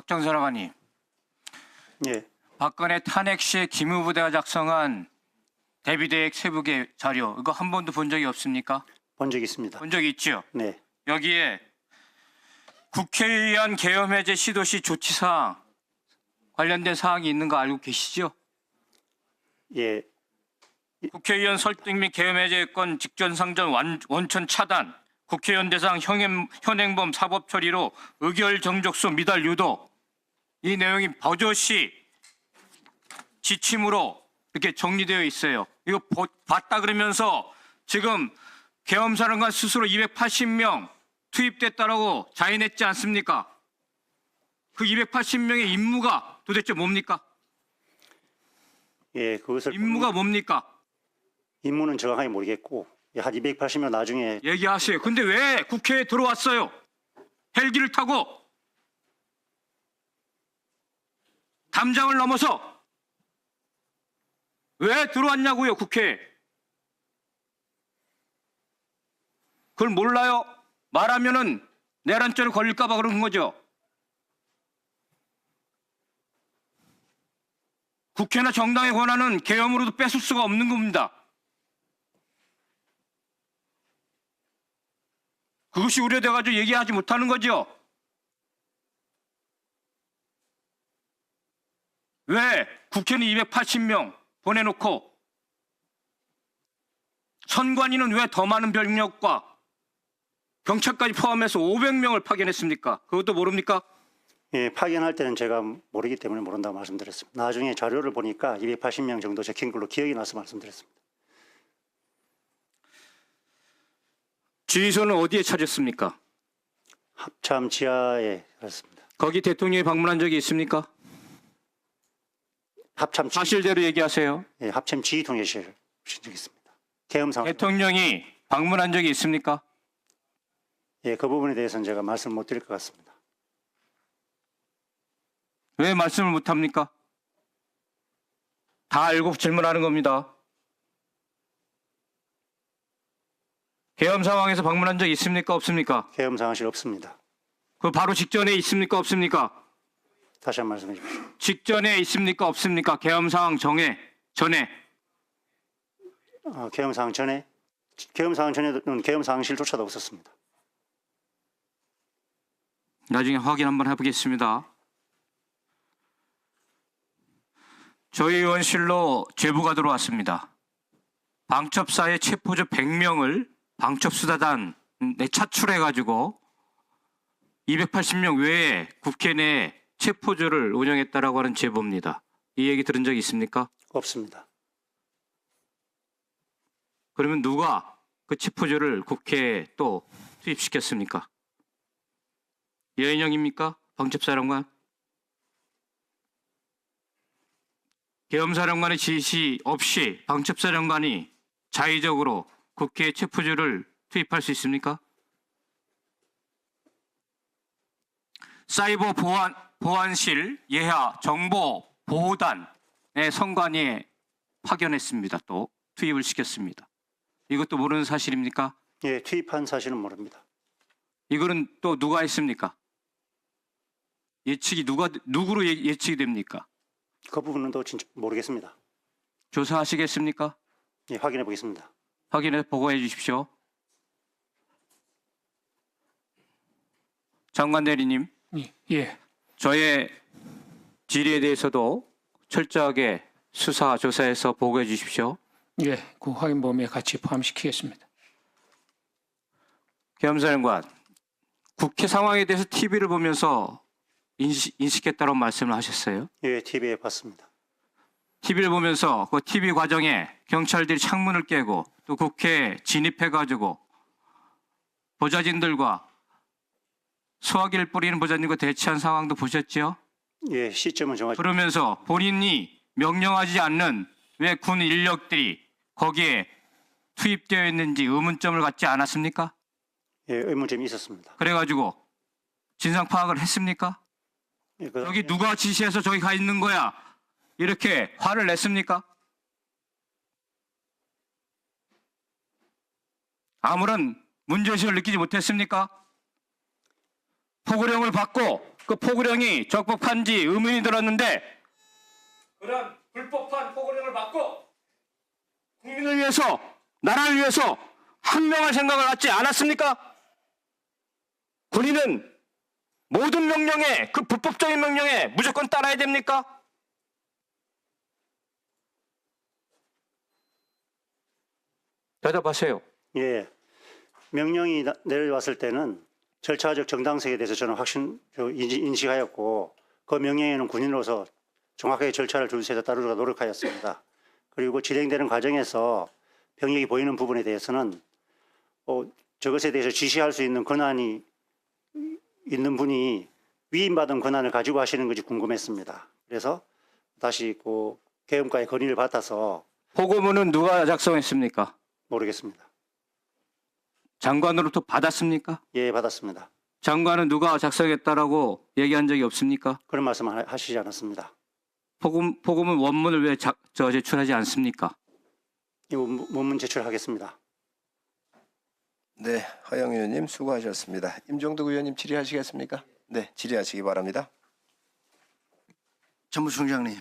작전사령관님, 예, 박근혜 탄핵 시에 기무부대가 작성한 대비대획 세부계 자료 이거 한 번도 본 적이 없습니까? 본 적 있습니다. 본 적이 있죠. 네, 여기에 국회의원 계엄 해제 시도시 조치사항 관련된 사항이 있는 거 알고 계시죠? 예, 국회의원 설득 및 계엄 해제권 직전 상정 원천 차단, 국회의원 대상 현행범 사법 처리로 의결 정족수 미달 유도, 이 내용이 버젓이 지침으로 이렇게 정리되어 있어요. 이거 봤다 그러면서 지금 계엄사령관 스스로 280명 투입됐다라고 자인했지 않습니까? 그 280명의 임무가 도대체 뭡니까? 예, 그것을 임무가 뭡니까? 임무는 정확하게 모르겠고 한 280명 나중에 얘기하세요. 근데 왜 국회에 들어왔어요? 헬기를 타고 담장을 넘어서 왜 들어왔냐고요, 국회에? 그걸 몰라요? 말하면은 내란죄를 걸릴까 봐 그런 거죠. 국회나 정당의 권한은 계엄으로도 뺏을 수가 없는 겁니다. 그것이 우려돼가지고 얘기하지 못하는 거죠. 왜 국회는 280명 보내놓고 선관위는 왜 더 많은 병력과 경찰까지 포함해서 500명을 파견했습니까? 그것도 모릅니까? 예, 파견할 때는 제가 모르기 때문에 모른다고 말씀드렸습니다. 나중에 자료를 보니까 280명 정도 적힌 걸로 기억이 나서 말씀드렸습니다. 주의소는 어디에 찾았습니까? 합참 지하에 그렇습니다. 거기 대통령이 방문한 적이 있습니까? 합참 지, 사실대로 얘기하세요. 예, 합참 지휘통제실 신청했습니다. 계엄 상황. 대통령이 방문한 적이 있습니까? 예, 그 부분에 대해서는 제가 말씀을 못 드릴 것 같습니다. 왜 말씀을 못합니까? 다 알고 질문하는 겁니다. 계엄 상황에서 방문한 적 있습니까? 없습니까? 계엄 상황실 없습니다. 그 바로 직전에 있습니까? 없습니까? 다시 한 번 말씀해 주십시오. 직전에 있습니까? 없습니까? 계엄 상황 전에. 계엄 상황 전에 계엄 상황 전에는 계엄 상황실조차도 없었습니다. 나중에 확인 한번 해보겠습니다. 저희 의원실로 제보가 들어왔습니다. 방첩사의 체포자 100명을 방첩수사단 차출해가지고 280명 외에 국회 내 체포조를 운영했다라고 하는 제보입니다. 이 얘기 들은 적 있습니까? 없습니다. 그러면 누가 그 체포조를 국회에 또 투입시켰습니까? 여인영입니까? 방첩사령관? 계엄사령관의 지시 없이 방첩사령관이 자의적으로 국회에 체포조를 투입할 수 있습니까? 사이버 보안실 예하 정보보호단의 선관위에 파견했습니다. 또 투입을 시켰습니다. 이것도 모르는 사실입니까? 예, 투입한 사실은 모릅니다. 이거는 또 누가 했습니까? 예측이 누구로 예측이 됩니까? 그 부분은 또 진짜 모르겠습니다. 조사하시겠습니까? 예, 확인해 보겠습니다. 확인해 보고해 주십시오. 장관 대리님, 예, 저의 질의에 대해서도 철저하게 수사 조사해서 보고해 주십시오. 예, 그 확인 범위에 같이 포함시키겠습니다. 계엄사령관, 국회 상황에 대해서 TV를 보면서 인식했다고 말씀을 하셨어요. 예, TV에 봤습니다. TV를 보면서 그 TV 과정에 경찰들이 창문을 깨고 또 국회에 진입해가지고 보좌진들과 소화기를 뿌리는 보좌진과 대치한 상황도 보셨죠? 예, 시점은 정확히 그러면서 본인이 명령하지 않는 왜 군 인력들이 거기에 투입되어 있는지 의문점을 갖지 않았습니까? 예, 의문점이 있었습니다. 그래가지고 진상 파악을 했습니까? 예, 여기 누가 지시해서 저기 가 있는 거야? 이렇게 화를 냈습니까? 아무런 문제의식을 느끼지 못했습니까? 포고령을 받고 그 포고령이 적법한지 의문이 들었는데 그런 불법한 포고령을 받고 국민을 위해서 나라를 위해서 항명할 생각을 갖지 않았습니까? 군인은 모든 명령에 그 불법적인 명령에 무조건 따라야 됩니까? 대답하세요. 예, 명령이 내려왔을 때는 절차적 정당성에 대해서 저는 인식하였고 그 명령에는 군인으로서 정확하게 절차를 준수해서 따르려고 노력하였습니다. 그리고 진행되는 과정에서 병력이 보이는 부분에 대해서는 저것에 대해서 지시할 수 있는 권한이 있는 분이 위임받은 권한을 가지고 하시는 것이 궁금했습니다. 그래서 다시 그 계엄과의 건의를 받아서 보고문은 누가 작성했습니까? 모르겠습니다. 장관으로부터 받았습니까? 예, 받았습니다. 장관은 누가 작성했다라고 얘기한 적이 없습니까? 그런 말씀 하시지 않았습니다. 보고문 원문을 왜 제출하지 않습니까? 이 원문 제출하겠습니다. 네, 허영 의원님 수고하셨습니다. 임종덕 의원님 질의하시겠습니까? 네, 질의하시기 바랍니다. 참모총장님,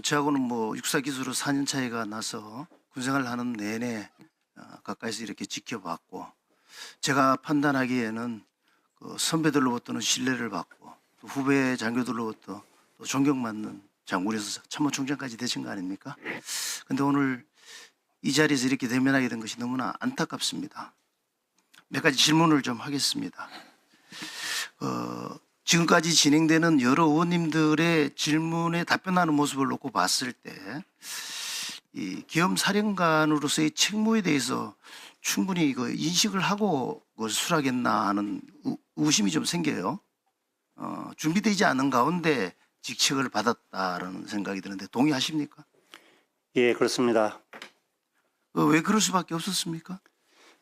저하고는 육사 기수로 4년 차이가 나서 군생활을 하는 내내 가까이서 이렇게 지켜봤고, 제가 판단하기에는 그 선배들로부터는 신뢰를 받고 또 후배 장교들로부터 또 존경받는 장군에서 참모총장까지 되신 거 아닙니까? 근데 오늘 이 자리에서 이렇게 대면하게 된 것이 너무나 안타깝습니다. 몇 가지 질문을 좀 하겠습니다. 지금까지 진행되는 여러 의원님들의 질문에 답변하는 모습을 놓고 봤을 때 이 계엄사령관으로서의 책무에 대해서 충분히 인식을 하고 수락했나 하는 의심이 좀 생겨요. 준비되지 않은 가운데 직책을 받았다라는 생각이 드는데 동의하십니까? 예, 그렇습니다. 왜 그럴 수밖에 없었습니까?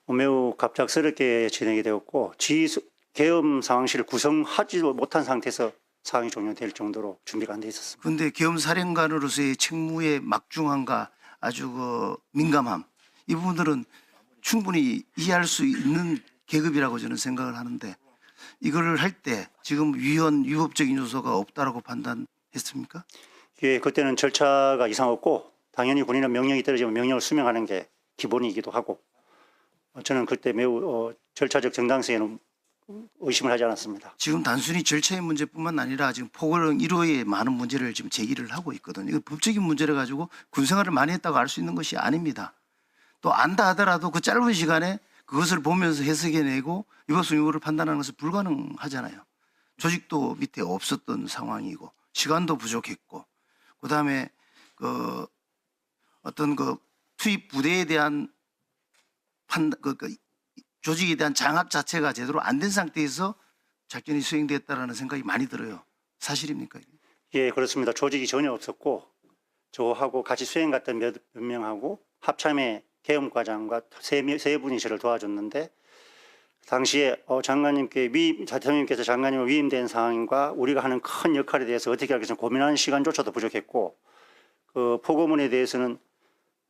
매우 갑작스럽게 진행이 되었고 계엄 상황실을 구성하지도 못한 상태에서 상황이 종료될 정도로 준비가 안 돼 있었습니다. 그런데 계엄사령관으로서의 책무의 막중함과 아주 민감함, 이 부분들은 충분히 이해할 수 있는 계급이라고 저는 생각을 하는데 이거를 할 때 지금 위법적인 요소가 없다라고 판단했습니까? 예, 그때는 절차가 이상했고 당연히 군인은 명령이 떨어지면 명령을 수명하는 게 기본이기도 하고 저는 그때 매우 절차적 정당성에는 의심을 하지 않았습니다. 지금 단순히 절차의 문제뿐만 아니라 지금 포고령 1호의 많은 문제를 지금 제기를 하고 있거든요. 이거 법적인 문제를 가지고 군생활을 많이 했다고 알 수 있는 것이 아닙니다. 또 안다 하더라도 그 짧은 시간에 그것을 보면서 해석해내고 이것은 이거를 판단하는 것은 불가능하잖아요. 조직도 밑에 없었던 상황이고 시간도 부족했고 그다음에 어떤 투입 부대에 대한 조직에 대한 장악 자체가 제대로 안 된 상태에서 작전이 수행됐다라는 생각이 많이 들어요. 사실입니까? 예, 그렇습니다. 조직이 전혀 없었고 저하고 같이 수행 갔던 몇 명하고 합참의 계엄과장과 세 분이 저를 도와줬는데 당시에 대통령님께서 장관님을 위임된 상황과 우리가 하는 큰 역할에 대해서 어떻게 하겠습니까? 고민하는 시간조차도 부족했고 그 포고문에 대해서는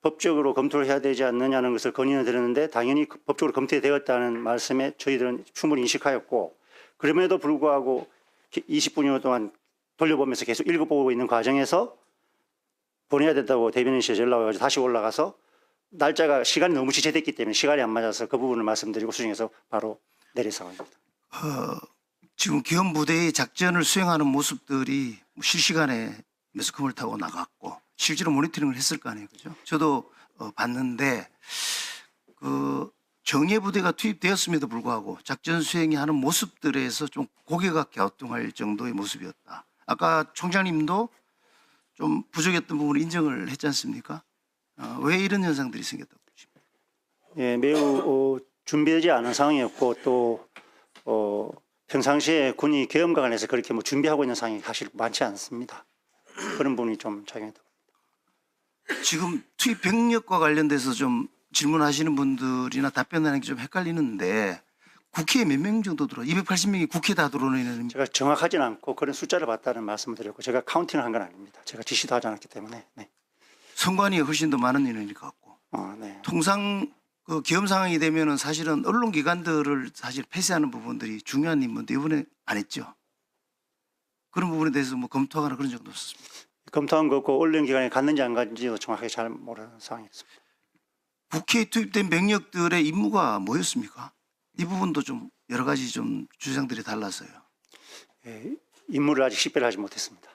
법적으로 검토를 해야 되지 않느냐는 것을 건의를 드렸는데 당연히 법적으로 검토되었다는 말씀에 저희들은 충분히 인식하였고 그럼에도 불구하고 20분여 동안 돌려보면서 계속 읽어보고 있는 과정에서 보내야 된다고 대변인실에 연락이 와서 다시 올라가서 시간이 너무 지체됐기 때문에 시간이 안 맞아서 그 부분을 말씀드리고 수정해서 바로 내릴 상황입니다. 지금 계엄부대의 작전을 수행하는 모습들이 실시간에 매스컴을 타고 나갔고 실제로 모니터링을 했을 거 아니에요, 그죠? 저도 봤는데 그 정예부대가 투입되었음에도 불구하고 작전 수행이 하는 모습들에서 좀 고개가 갸우뚱할 정도의 모습이었다. 아까 총장님도 좀 부족했던 부분을 인정을 했지 않습니까? 왜 이런 현상들이 생겼다고 보십니까? 예, 매우 준비되지 않은 상황이었고 또 평상시에 군이 계엄과 관해서 그렇게 준비하고 있는 상황이 사실 많지 않습니다. 그런 부분이 좀 작용했다. 지금 투입 병력과 관련돼서 좀 질문하시는 분들이나 답변하는 게 좀 헷갈리는데 국회에 몇 명 정도 들어? 280명이 국회 다 들어오는 인원입니다. 제가 정확하진 않고 그런 숫자를 봤다는 말씀을 드렸고 제가 카운팅을 한 건 아닙니다. 제가 지시도 하지 않았기 때문에. 네. 선관위에 훨씬 더 많은 인원일 것 같고. 네. 통상 그 계엄 상황이 되면은 사실은 언론기관들을 사실 폐쇄하는 부분들이 중요한 임무인데 이번에 안 했죠. 그런 부분에 대해서 뭐 검토하거나 그런 적도 없었습니까? 검토한 거 없고 언론기관에 갔는지 안 갔는지도 정확하게 잘 모르는 상황이었습니다. 국회에 투입된 병력들의 임무가 뭐였습니까? 이 부분도 좀 여러 가지 좀 주장들이 달라서요. 예, 임무를 아직 식별하지 못했습니다.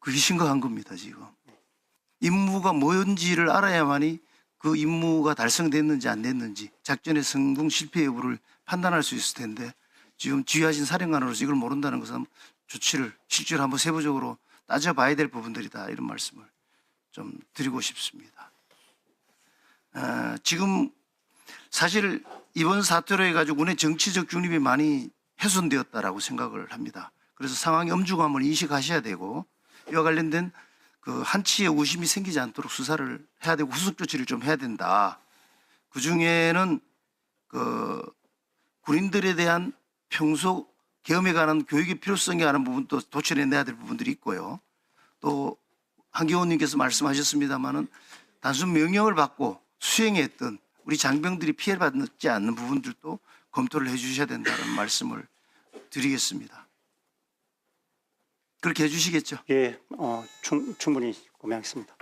그게 심각한 겁니다, 지금. 임무가 뭔지를 알아야만이 그 임무가 달성됐는지 안 됐는지 작전의 성공 실패 여부를 판단할 수 있을 텐데 지금 지휘하신 사령관으로서 이걸 모른다는 것은 조치를 실제로 한번 세부적으로 따져봐야 될 부분들이다 이런 말씀을 좀 드리고 싶습니다. 지금 사실 이번 사태로 해가지고 군의 정치적 중립이 많이 훼손되었다라고 생각을 합니다. 그래서 상황의 엄중함을 인식하셔야 되고 이와 관련된 그 한치의 의심이 생기지 않도록 수사를 해야 되고 후속 조치를 좀 해야 된다. 그 중에는 그 군인들에 대한 평소 계엄에 관한 교육의 필요성에 관한 부분도 도출해내야 될 부분들이 있고요. 또 한기호님께서 말씀하셨습니다마는 단순 명령을 받고 수행했던 우리 장병들이 피해를 받지 않는 부분들도 검토를 해주셔야 된다는 말씀을 드리겠습니다. 그렇게 해주시겠죠? 예, 충분히 고민하겠습니다.